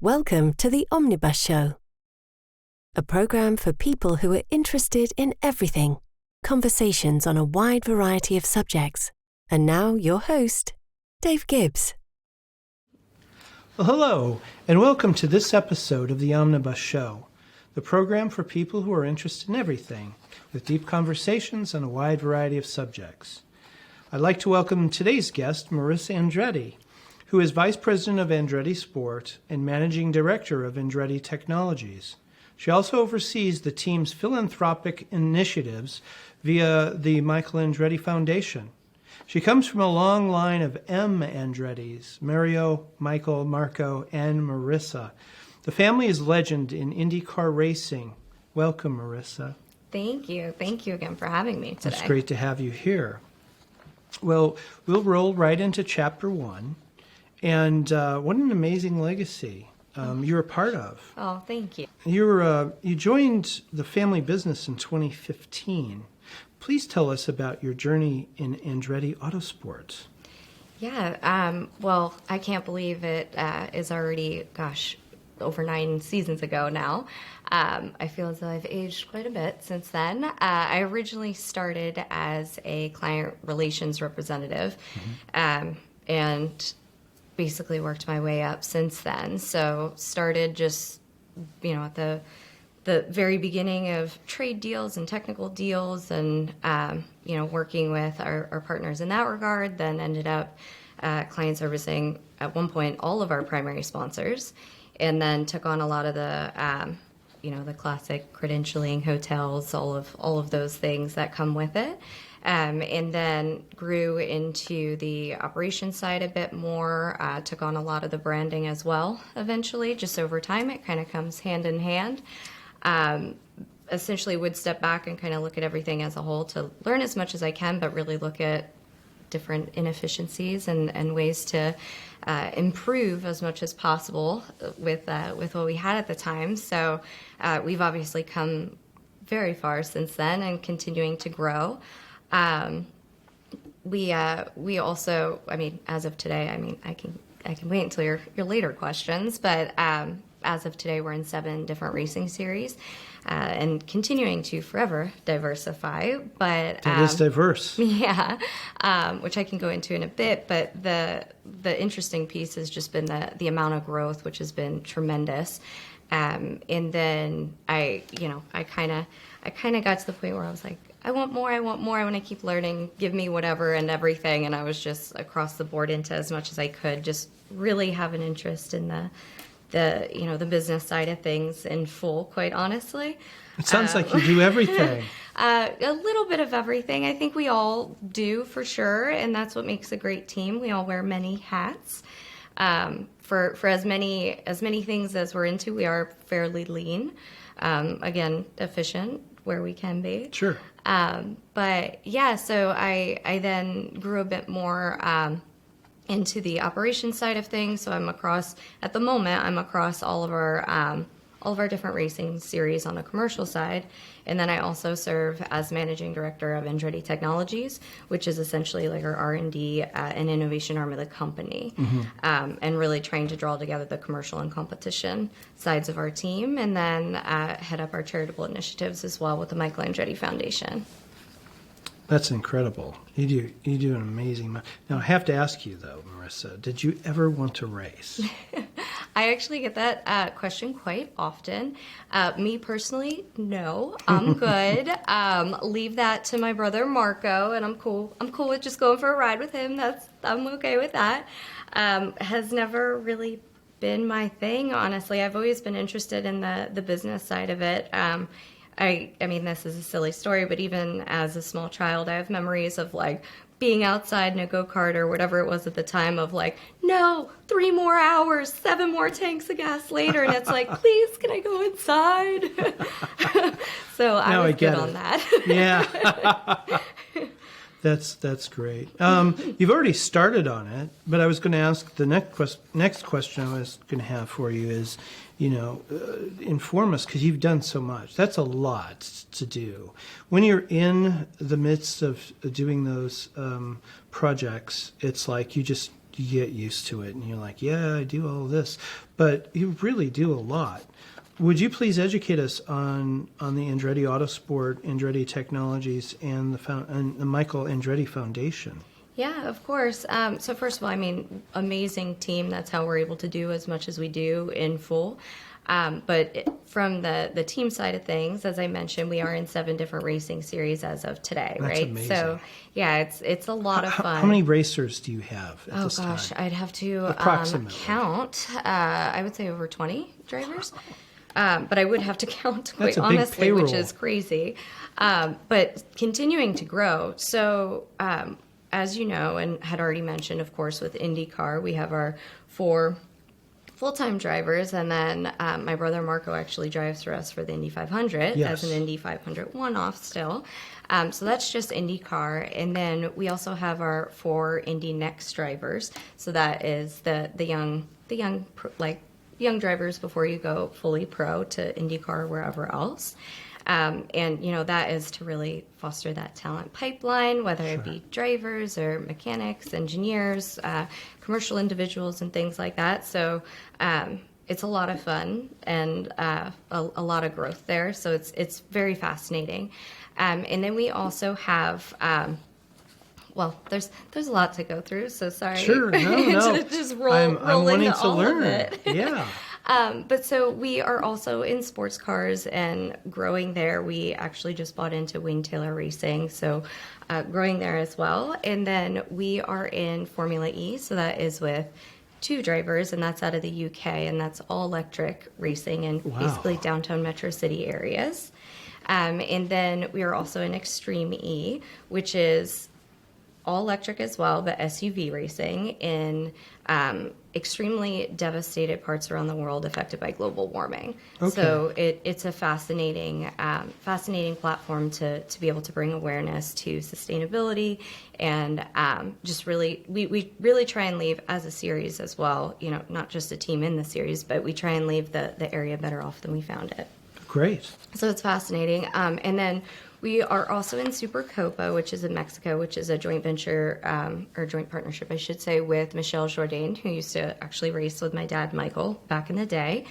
Welcome to the Omnibus Show, a program for people who are interested in everything, conversations on a wide variety of subjects. And now your host, Dave Gibbs. Well, hello, and welcome to this episode of the Omnibus Show, the program for people who are interested in everything, with deep conversations on a wide variety of subjects. I'd like to welcome today's guest, Marissa Andretti, who is Vice President of Andretti Sport and Managing Director of Andretti Technologies. She also oversees the team's philanthropic initiatives via the Michael Andretti Foundation. She comes from a long line of M. Andrettis, Mario, Michael, Marco, and Marissa. The family is legend in INDYCAR racing. Welcome, Marissa. Thank you. Thank you again for having me today. It's great to have you here. Well, we'll roll right into Chapter 1. And what an amazing legacy you're a part of. Oh, thank you. You joined the family business in 2015. Please tell us about your journey in Andretti Autosport. Yeah, well, I can't believe it is already, over 9 seasons ago now. I feel as though I've aged quite a bit since then. I originally started as a client relations representative, and basically worked my way up since then. So started just, at the very beginning of trade deals and technical deals and, working with our partners in that regard, then ended up client servicing at one point all of our primary sponsors, and then took on a lot of the, the classic credentialing, hotels, all of those things that come with it. And then grew into the operations side a bit more, took on a lot of the branding as well eventually. Just over time, it kind of comes hand in hand. Essentially would step back and kind of look at everything as a whole to learn as much as I can, but really look at different inefficiencies and ways to improve as much as possible with what we had at the time. So we've obviously come very far since then and continuing to grow. We also, as of today, I can wait until your later questions, but as of today, we're in 7 different racing series, and continuing to forever diversify. But that is diverse. Yeah, which I can go into in a bit. But the interesting piece has just been the amount of growth, which has been tremendous. And then I kind of got to the point where I was like, I want more, I want to keep learning, give me whatever and everything. And I was just across the board into as much as I could, just really have an interest in the business side of things in full, quite honestly. It sounds like you do everything. A little bit of everything. I think we all do for sure. And that's what makes a great team. We all wear many hats. For as many things as we're into, we are fairly lean. Again, efficient where we can be. Sure. But yeah, so I then grew a bit more into the operations side of things. So I'm across all of our different racing series on the commercial side. And then I also serve as managing director of Andretti Technologies, which is essentially like our R&D and innovation arm of the company, and really trying to draw together the commercial and competition sides of our team, and then head up our charitable initiatives as well with the Michael Andretti Foundation. That's incredible. You do an amazing amount. Now, I have to ask you, though, Marissa, did you ever want to race? I actually get that question quite often. Me personally, no. I'm good. Leave that to my brother Marco, and I'm cool. I'm cool with just going for a ride with him. I'm okay with that. Has never really been my thing, honestly. I've always been interested in the business side of it. I mean, this is a silly story, but even as a small child, I have memories of like being outside in a go-kart or whatever it was at the time of like, no, 3 more hours, 7 more tanks of gas later. And it's like, please, can I go inside? So I was good on that. Yeah. That's great. You've already started on it, but I was going to ask the next question I was going to have for you is, inform us, because you've done so much. That's a lot to do. When you're in the midst of doing those projects, it's like you just you get used to it, and you're like, yeah, I do all this, but you really do a lot. Would you please educate us on the Andretti Autosport, Andretti Technologies, and the Michael Andretti Foundation? Yeah, of course. So first of all, I mean, amazing team. That's how we're able to do as much as we do in full. But from the team side of things, as I mentioned, we are in 7 different racing series as of today, That's right? amazing. So yeah, it's a lot of fun. How many racers do you have at Oh this gosh, time? I'd have to Approximately. count. I would say over 20 drivers. But I would have to count, quite That's a big honestly, which payroll. is crazy. But continuing to grow. So as you know, and had already mentioned, of course, with INDYCAR, we have our 4 full-time drivers, and then my brother Marco actually drives for us for the Indy 500 Yes. as an Indy 500 one-off still. So that's just INDYCAR, and then we also have our 4 Indy Next drivers. So that is the young drivers before you go fully pro to INDYCAR or wherever else. And, you know, that is to really foster that talent pipeline, whether it be drivers or mechanics, engineers, commercial individuals, and things like that. So it's a lot of fun and a lot of growth there. So it's very fascinating. And then we also have... well, there's a lot to go through, so sorry. Sure, no. Just roll I'm wanting into to all learn. of it. Yeah. But so we are also in sports cars and growing there. We actually just bought into Wayne Taylor Racing, so growing there as well. And then we are in Formula E, so that is with 2 drivers, and that's out of the UK, and that's all electric racing in basically downtown metro city areas. And then we are also in Extreme E, which is all electric as well, but SUV racing in extremely devastated parts around the world affected by global warming. Okay. So it's a fascinating platform to be able to bring awareness to sustainability and just really, we really try and leave as a series as well, you know, not just a team in the series, but we try and leave the area better off than we found it. Great. So it's fascinating. And then we are also in Super Copa, which is in Mexico, which is a joint venture, or joint partnership, I should say, with Michelle Jourdain, who used to actually race with my dad, Michael, back in the day.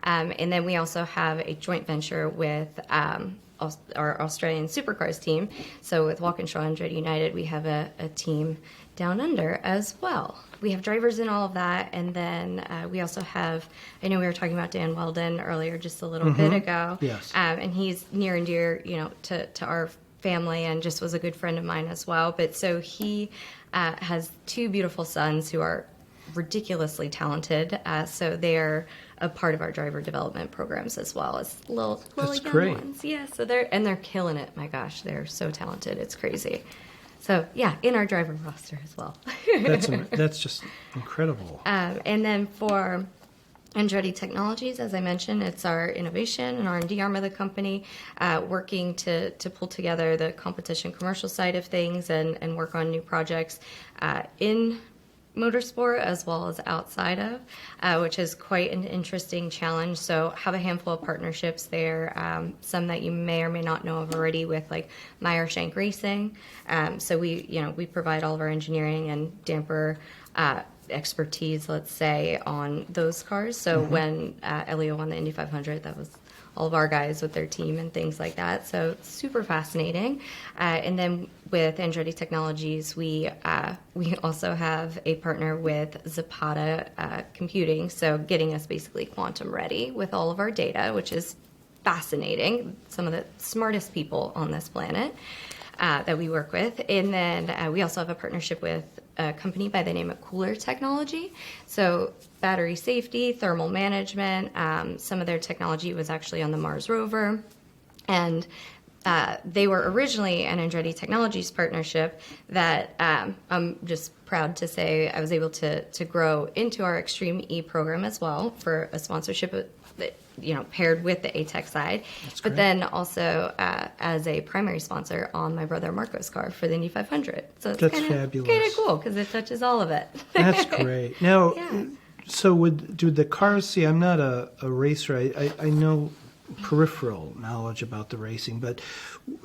And then we also have a joint venture with our Australian Supercars team. So with Walkinshaw Andretti United, we have a team down under as well. We have drivers in all of that, and then we also have, I know we were talking about Dan Weldon earlier just a little bit ago. Yes. And he's near and dear, you know, to our family and just was a good friend of mine as well. But so he has 2 beautiful sons who are ridiculously talented. So they are a part of our driver development programs as well as little young great. ones. Yeah, so they're killing it. My gosh, they're so talented. It's crazy. So yeah, in our driver roster as well. That's just incredible. And then for Andretti Technologies, as I mentioned, it's our innovation and R&D arm of the company, working to pull together the competition commercial side of things and work on new projects in motorsport as well as outside of, which is quite an interesting challenge. So have a handful of partnerships there, some that you may or may not know of already with like Meyer Shank Racing. So we provide all of our engineering and damper expertise, let's say, on those cars. So when Elio won the Indy 500, that was all of our guys with their team and things like that. So super fascinating. And then with Andretti Technologies, we also have a partner with Zapata Computing, so getting us basically quantum ready with all of our data, which is fascinating. Some of the smartest people on this planet that we work with. And then we also have a partnership with a company by the name of Cooler Technology. So battery safety, thermal management, some of their technology was actually on the Mars rover. And they were originally an Andretti Technologies partnership that I'm just proud to say I was able to grow into our Extreme E program as well for a sponsorship that, paired with the ATEC side. But then also as a primary sponsor on my brother Marco's car for the Indy 500. So it's That's kind fabulous. of cool because it touches all of it. That's great. Now, Yeah. so do the cars, see, I'm not a racer. I know peripheral knowledge about the racing, but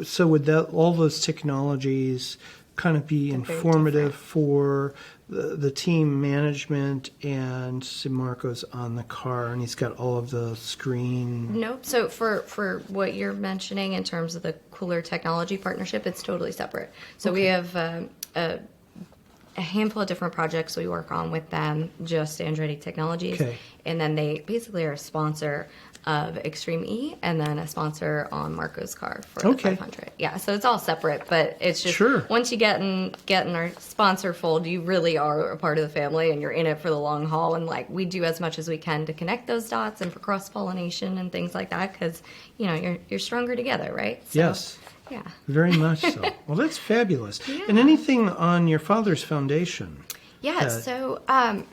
so would all those technologies kind of be informative for the team management, and Marco's on the car, and he's got all of the screen. Nope. So for what you're mentioning in terms of the cooler technology partnership, it's totally separate. So we have a handful of different projects we work on with them, just Andretti Technologies. Okay. And then they basically are a sponsor of Extreme E, and then a sponsor on Marco's car for the 500. Yeah, so it's all separate, but it's just once you get in our sponsor fold, you really are a part of the family, and you're in it for the long haul. And like, we do as much as we can to connect those dots and for cross pollination and things like that, because you're stronger together, right? So, yes. Yeah. Very much so. Well, that's fabulous. Yeah. And anything on your father's foundation? Yeah, so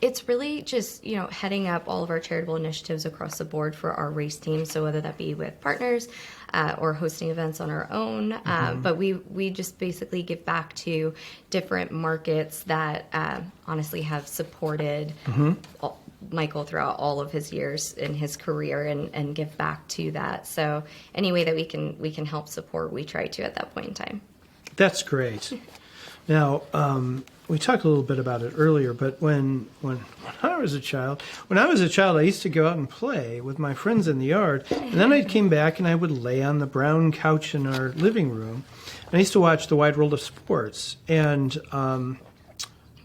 it's really just, heading up all of our charitable initiatives across the board for our race team. So whether that be with partners or hosting events on our own. But we just basically give back to different markets that honestly have supported Michael throughout all of his years in his career and give back to that. So any way that we can help support, we try to at that point in time. That's great. Now, we talked a little bit about it earlier, but when I was a child, I used to go out and play with my friends in the yard, and then I came back and I would lay on the brown couch in our living room. And I used to watch The Wide World of Sports, and I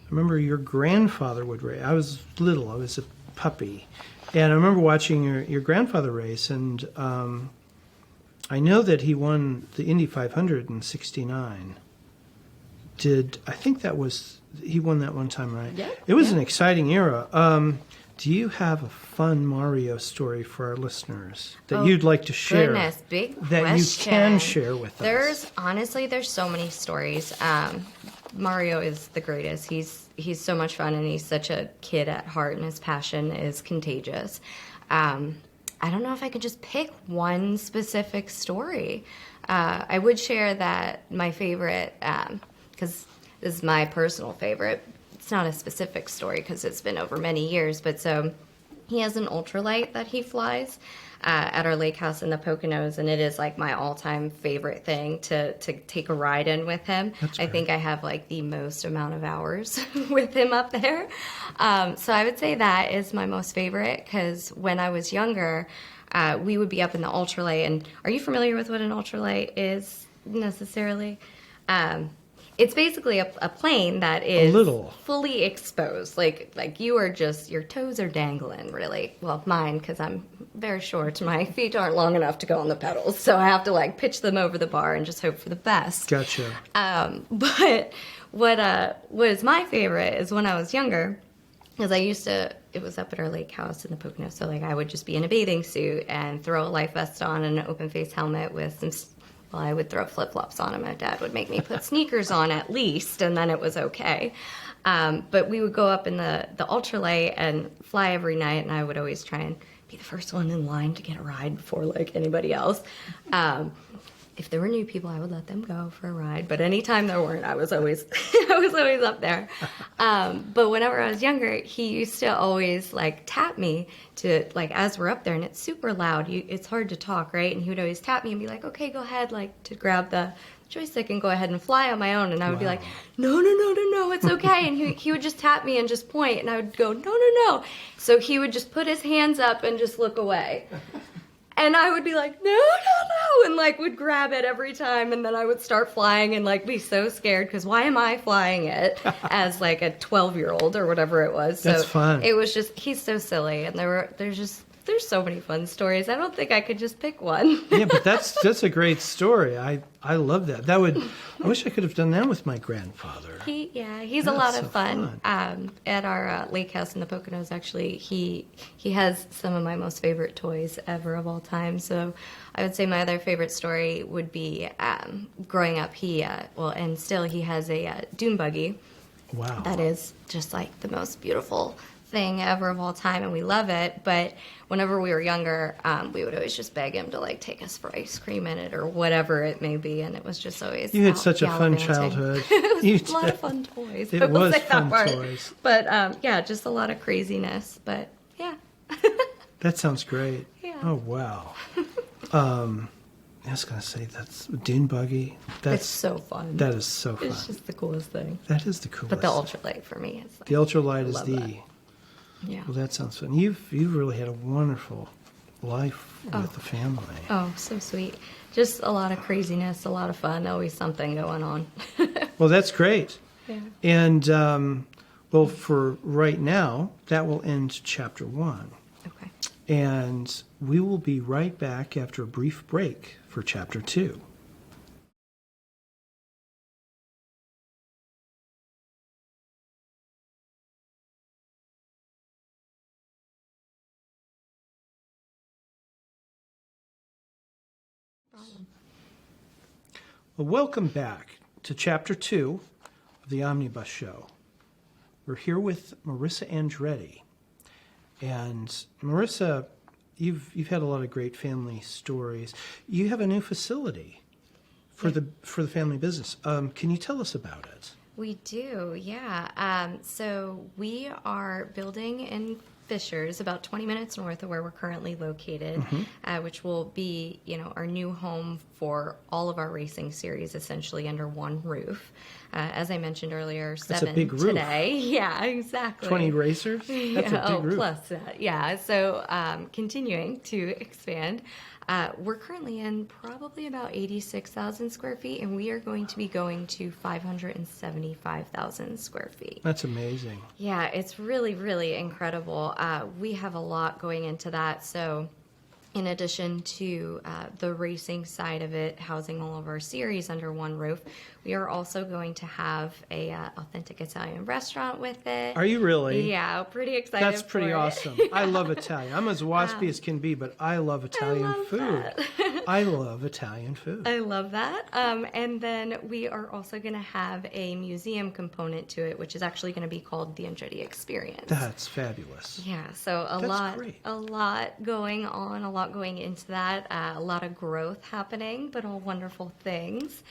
remember your grandfather would race. I was little, I was a puppy, and I remember watching your grandfather race, and I know that he won the Indy 500 in '69. I think he won that one time, right? Yeah. It was an exciting era. Do you have a fun Mario story for our listeners that you'd like to share? Goodness, big that question. You can share with us. There's so many stories. Mario is the greatest. He's so much fun, and he's such a kid at heart, and his passion is contagious. I don't know if I could just pick one specific story. I would share that my favorite, because this is my personal favorite. It's not a specific story because it's been over many years, but so he has an ultralight that he flies at our lake house in the Poconos, and it is like my all-time favorite thing to take a ride in with him. I think I have like the most amount of hours with him up there. So I would say that is my most favorite, because when I was younger, we would be up in the ultralight. And are you familiar with what an ultralight is necessarily? It's basically a plane that is fully exposed. Like you are just, your toes are dangling, really. Well, mine, because I'm very short. My feet aren't long enough to go on the pedals. So I have to like pitch them over the bar and just hope for the best. Gotcha. But what is my favorite is when I was younger, because it was up at our lake house in the Poconos. So like I would just be in a bathing suit and throw a life vest on and an open face helmet with some... Well, I would throw flip-flops on, and my dad would make me put sneakers on at least, and then it was okay. But we would go up in the ultralight and fly every night, and I would always try and be the first one in line to get a ride before like anybody else. If there were new people, I would let them go for a ride. But anytime there weren't, I was always up there. But whenever I was younger, he used to always like tap me to like, as we're up there, and it's super loud. It's hard to talk, right? And he would always tap me and be like, "Okay, go ahead," like to grab the joystick and go ahead and fly on my own. And I would be like, "No, it's okay." And he would just tap me and just point, and I would go, "No." So he would just put his hands up and just look away. And I would be like, no, and like would grab it every time, and then I would start flying and like be so scared, because why am I flying it as like a 12-year-old or whatever it was? So that's fun. It was just, he's so silly, and there's so many fun stories. I don't think I could just pick one. Yeah, but that's a great story. I love that. I wish I could have done that with my grandfather. He's a lot of fun. At our lake house in the Poconos, actually, he has some of my most favorite toys ever of all time. So I would say my other favorite story would be growing up. He has a dune buggy. Wow. That is just like the most beautiful thing ever of all time, and we love it. But whenever we were younger, we would always just beg him to like take us for ice cream in it or whatever it may be, and it was just always... You had such a fun childhood. It was a lot of fun toys. It was fun toys. But just a lot of craziness. But yeah. That sounds great. Yeah. Oh wow. I was going to say, that's dune buggy. It's so fun. That is so fun. It's just the coolest thing. That is the coolest. But the ultralight for me is like, the ultralight is love the. that. Yeah. Well, that sounds fun. You've really had a wonderful life with the family. Oh, so sweet. Just a lot of craziness, a lot of fun, always something going on. Well, that's great. Yeah. And, well, for right now, that will end chapter 1. Okay. And we will be right back after a brief break for chapter 2. Well, welcome back to Chapter 2 of the Omnibus Show. We're here with Marissa Andretti. And Marissa, you've had a lot of great family stories. You have a new facility for the family business. Can you tell us about it? We do, yeah. So we are building in Fishers, about 20 minutes north of where we're currently located, which will be, our new home for all of our racing series, essentially under one roof. As I mentioned earlier, That's 7 a big roof. today. Yeah, exactly. 20 racers? That's a big roof. Plus that, yeah. So continuing to expand. We're currently in probably about 86,000 square feet, and we are going to be going to 575,000 square feet. That's amazing. Yeah, it's really, really incredible. We have a lot going into that. So in addition to the racing side of it, housing all of our series under one roof, we are also going to have a authentic Italian restaurant with it. Are you really? Yeah, pretty excited. That's pretty for awesome. it. I love Italian. I'm as waspy as can be, but I love Italian food. That. I love Italian food. I love that. And then we are also going to have a museum component to it, which is actually going to be called the Andretti Experience. That's fabulous. Yeah, so a lot going on, a lot going into that, a lot of growth happening, but all wonderful things.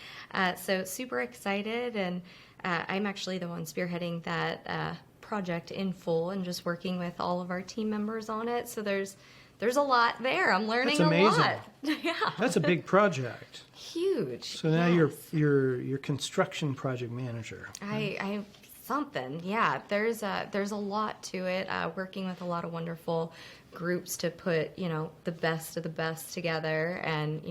So super excited, and I'm actually the one spearheading that project in full and just working with all of our team members on it. So there's a lot there. I'm learning That's amazing. a lot. Yeah. That's a big project. Huge. So now yes. you're construction project manager. I something. Yeah. There's a lot to it. Working with a lot of wonderful groups to put, the best of the best together and,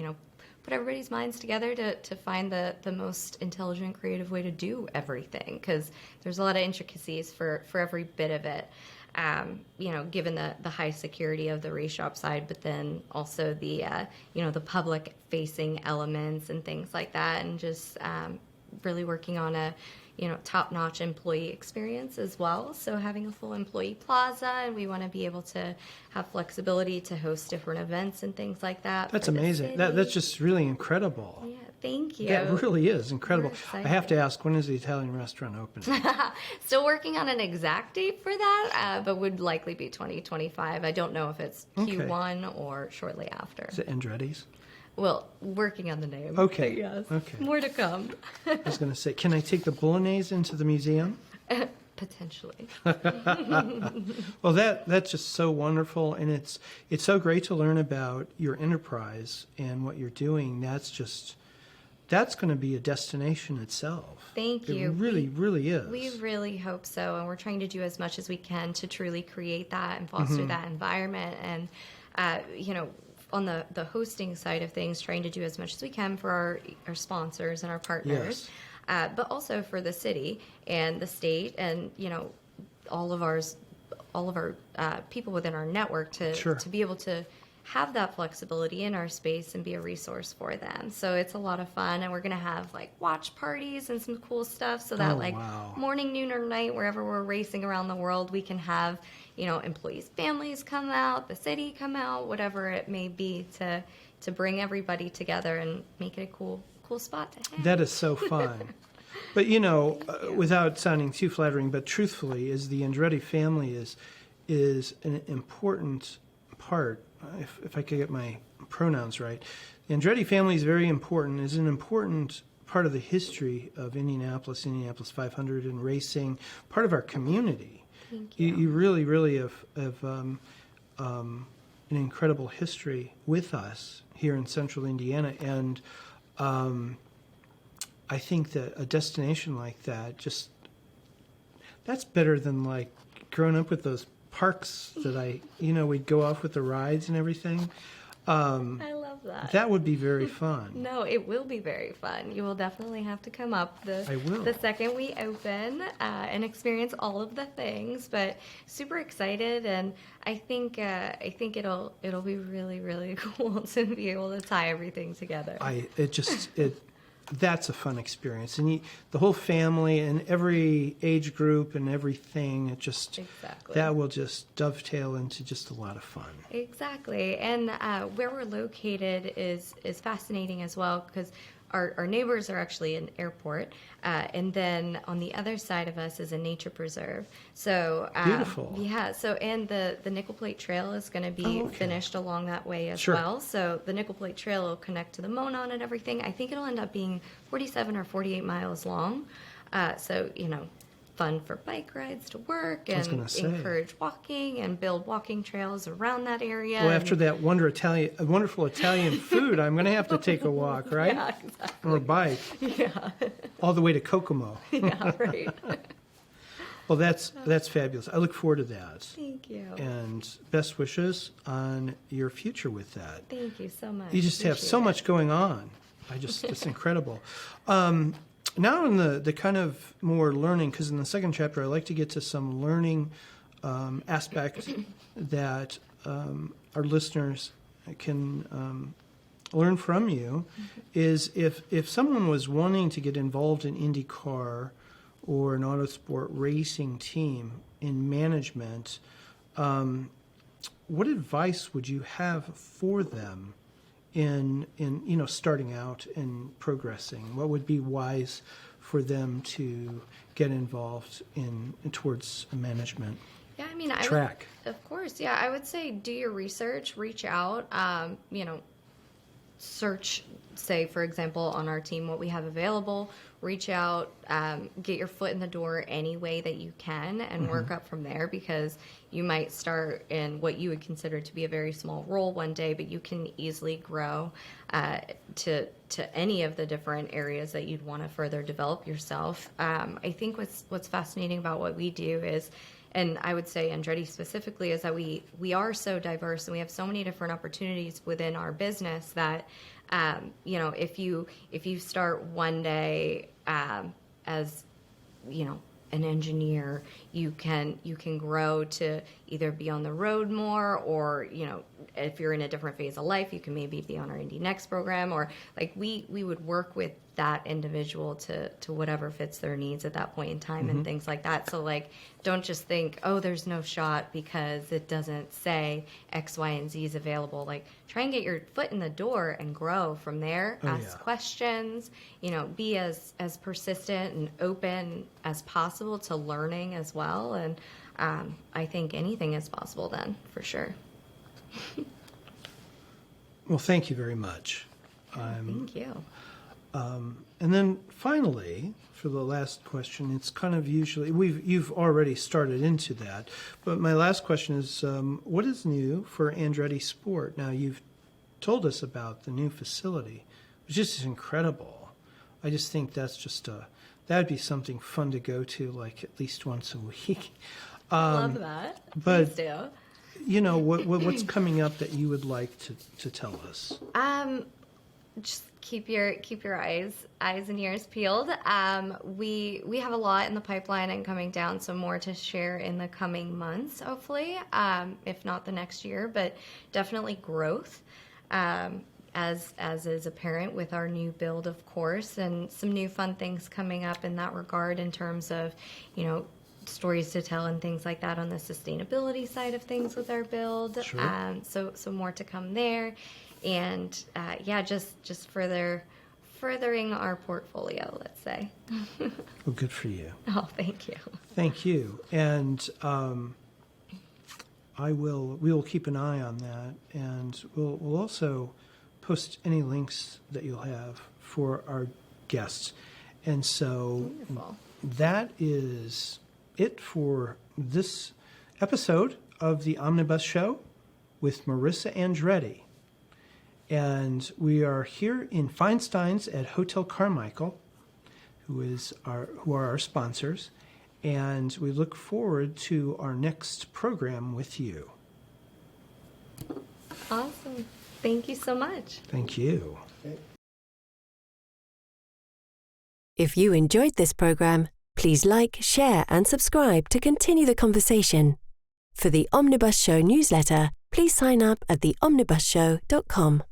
put everybody's minds together to find the most intelligent, creative way to do everything, because there's a lot of intricacies for every bit of it. Given the high security of the race shop side, but then also the the public facing elements and things like that, and just really working on a top-notch employee experience as well. So having a full employee plaza, and we want to be able to have flexibility to host different events and things like that. That's amazing. That's just really incredible. Yeah, thank you. That really is incredible. I excited. have to ask, when is the Italian restaurant opening? Still working on an exact date for that, but would likely be 2025. I don't know if it's Q1 or shortly after. Is it Andretti's? Well, working on the name. Okay. Yes. Okay. More to come. I was going to say, can I take the bolognese into the museum? Potentially. Well, that's just so wonderful, and it's so great to learn about your enterprise and what you're doing. That's going to be a destination itself. Thank you. It really, really is. We really hope so, and we're trying to do as much as we can to truly create that and foster that environment. And on the hosting side of things, trying to do as much as we can for our sponsors and our partners, but also for the city and the state, and all of our people within our network to be able to have that flexibility in our space and be a resource for them. So it's a lot of fun, and we're going to have watch parties and some cool stuff, so that morning, noon, or night, wherever we're racing around the world, we can have employees' families come out, the city come out, whatever it may be, to bring everybody together and make it a cool spot to have. That is so fun. But without sounding too flattering, but truthfully, is the Andretti family is an important part. If I could get my pronouns right, the Andretti family is very important. Is an important part of the history of Indianapolis 500 and racing, part of our community. Thank you. You really, really have an incredible history with us here in central Indiana. And I think that a destination like that, that's better than like growing up with those parks that we'd go off with the rides and everything. I love that. That would be very fun. No, it will be very fun. You will definitely have to come up I will. the second we open and experience all of the things. But super excited, and I think it'll be really, really cool to be able to tie everything together. That's a fun experience, and the whole family and every age group and everything. Exactly. That will just dovetail into just a lot of fun. Exactly, and where we're located is fascinating as well, because our neighbors are actually an airport, and then on the other side of us is a nature preserve. So beautiful. Yeah. So and the Nickel Plate Trail is going to be finished along that way as well. So the Nickel Plate Trail will connect to the Monon and everything. I think it'll end up being 47 or 48 miles long. So fun for bike rides to work and encourage walking and build walking trails around that area. Well, after that wonderful Italian food, I'm going to have to take a walk, right? Yeah, exactly. Or a bike. Yeah. All the way to Kokomo. Yeah, right. Well, that's fabulous. I look forward to that. Thank you. And best wishes on your future with that. Thank you so much. You just have so much going on. It's incredible. Now in the kind of more learning, because in the second chapter I like to get to some learning aspect that our listeners can learn from you, is if someone was wanting to get involved in INDYCAR or an autosport racing team in management, what advice would you have for them in starting out and progressing? What would be wise for them to get involved in towards a management track? Of course, yeah. I would say do your research, reach out, search, say, for example, on our team, what we have available, reach out, get your foot in the door any way that you can and work up from there, because you might start in what you would consider to be a very small role one day, but you can easily grow to any of the different areas that you'd want to further develop yourself. I think what's fascinating about what we do is, and I would say Andretti specifically, is that we are so diverse and we have so many different opportunities within our business that, if you start one day as, an engineer, you can grow to either be on the road more, or, if you're in a different phase of life, you can maybe be on our Indy Next program, or like we would work with that individual to whatever fits their needs at that point in time and things like that. So like, don't just think, oh, there's no shot because it doesn't say X, Y, and Z is available. Like, try and get your foot in the door and grow from there. Ask questions, be as persistent and open as possible to learning as well. And I think anything is possible then, for sure. Well, thank you very much. Thank you. And then finally, for the last question, it's kind of usually, you've already started into that, but my last question is, what is new for Andretti Sport? Now, you've told us about the new facility, which is incredible. I just think that'd be something fun to go to, like at least once a week. Love that. But, please do. What's coming up that you would like to tell us? Just keep your eyes and ears peeled. We have a lot in the pipeline and coming down, so more to share in the coming months, hopefully, if not the next year, but definitely growth, as is apparent with our new build, of course, and some new fun things coming up in that regard in terms of, stories to tell and things like that on the sustainability side of things with our build. Sure. So more to come there. And just furthering our portfolio, let's say. Well, good for you. Oh, thank you. Thank you. And we will keep an eye on that, and we'll also post any links that you'll have for our guests. And so Wonderful. That is it for this episode of the Omnibus Show. with Marissa Andretti. And we are here in Feinstein's at Hotel Carmichael, who are our sponsors. And we look forward to our next program with you. Awesome. Thank you so much. Thank you. If you enjoyed this program, please like, share, and subscribe to continue the conversation. For the Omnibus Show newsletter, please sign up at theomnibusshow.com.